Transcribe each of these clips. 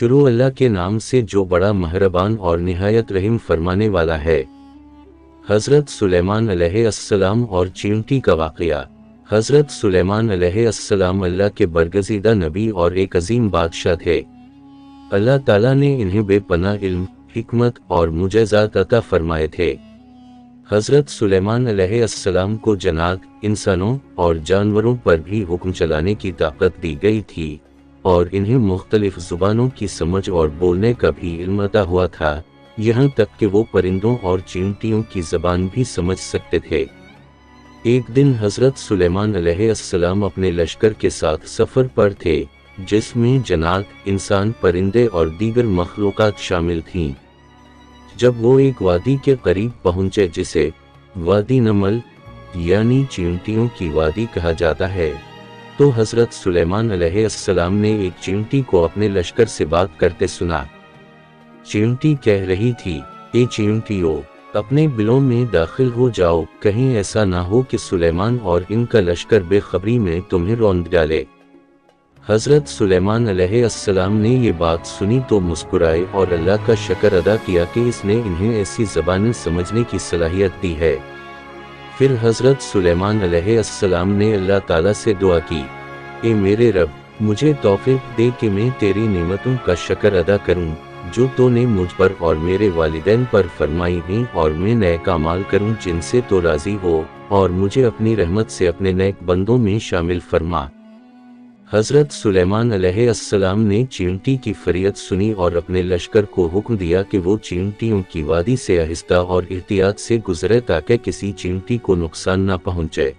شروع اللہ کے نام سے جو بڑا مہربان اور نہایت رحم فرمانے والا ہے۔ حضرت سلیمان علیہ السلام اور چیونٹی کا واقعہ۔ حضرت سلیمان علیہ السلام اللہ کے برگزیدہ نبی اور ایک عظیم بادشاہ تھے۔ اللہ تعالیٰ نے انہیں بے پناہ علم، حکمت اور معجزات عطا فرمائے تھے۔ حضرت سلیمان علیہ السلام کو جنات، انسانوں اور جانوروں پر بھی حکم چلانے کی طاقت دی گئی تھی، اور انہیں مختلف زبانوں کی سمجھ اور بولنے کا بھی علم عطا ہوا تھا، یہاں تک کہ وہ پرندوں اور چیونٹیوں کی زبان بھی سمجھ سکتے تھے۔ ایک دن حضرت سلیمان علیہ السلام اپنے لشکر کے ساتھ سفر پر تھے، جس میں جنات، انسان، پرندے اور دیگر مخلوقات شامل تھیں۔ جب وہ ایک وادی کے قریب پہنچے جسے وادی نمل یعنی چیونٹیوں کی وادی کہا جاتا ہے، تو حضرت سلیمان علیہ السلام نے ایک چیونٹی کو اپنے لشکر سے بات کرتے سنا۔ چیونٹی کہہ رہی تھی، اے چیونٹیوں، اپنے بلوں میں داخل ہو جاؤ، کہیں ایسا نہ ہو کہ سلیمان اور ان کا لشکر بے خبری میں تمہیں روند ڈالے۔ حضرت سلیمان علیہ السلام نے یہ بات سنی تو مسکرائے اور اللہ کا شکر ادا کیا کہ اس نے انہیں ایسی زبانیں سمجھنے کی صلاحیت دی ہے۔ پھر حضرت سلیمان علیہ السلام نے اللہ تعالیٰ سے دعا کی، اے میرے رب، مجھے توفیق دے کہ میں تیری نعمتوں کا شکر ادا کروں جو تو نے مجھ پر اور میرے والدین پر فرمائی ہیں، اور میں نیک اعمال کروں جن سے تو راضی ہو، اور مجھے اپنی رحمت سے اپنے نیک بندوں میں شامل فرما۔ حضرت سلیمان علیہ السلام نے چیونٹی کی فریاد سنی اور اپنے لشکر کو حکم دیا کہ وہ چیونٹیوں کی وادی سے آہستہ اور احتیاط سے گزرے تاکہ کسی چیونٹی کو نقصان نہ پہنچے۔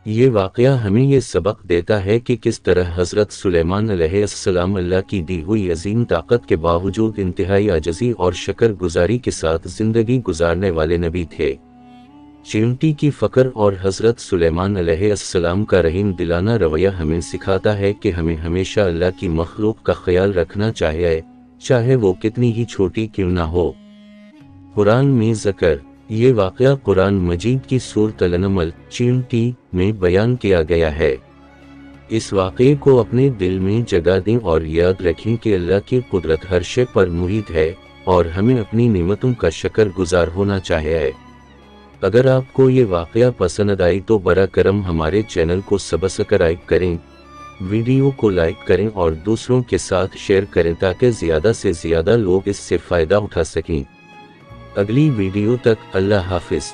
یہ واقعہ ہمیں یہ سبق دیتا ہے کہ کس طرح حضرت سلیمان علیہ السلام اللہ کی دی ہوئی عظیم طاقت کے باوجود انتہائی عاجزی اور شکر گزاری کے ساتھ زندگی گزارنے والے نبی تھے۔ چیونٹی کی فقر اور حضرت سلیمان علیہ السلام کا رحیم دلانہ رویہ ہمیں سکھاتا ہے کہ ہمیں ہمیشہ اللہ کی مخلوق کا خیال رکھنا چاہیے، چاہے وہ کتنی ہی چھوٹی کیوں نہ ہو۔ قرآن میں ذکر، یہ واقعہ قرآن مجید کی سورۃ النمل چیونٹی میں بیان کیا گیا ہے۔ اس واقعے کو اپنے دل میں جگہ دیں اور یاد رکھیں کہ اللہ کی قدرت ہر شے پر محیط ہے، اور ہمیں اپنی نعمتوں کا شکر گزار ہونا چاہیے۔ اگر آپ کو یہ واقعہ پسند آئی تو براہ کرم ہمارے چینل کو سبسکرائب کریں، ویڈیو کو لائک کریں اور دوسروں کے ساتھ شیئر کریں تاکہ زیادہ سے زیادہ لوگ اس سے فائدہ اٹھا سکیں۔ اگلی ویڈیو تک اللہ حافظ۔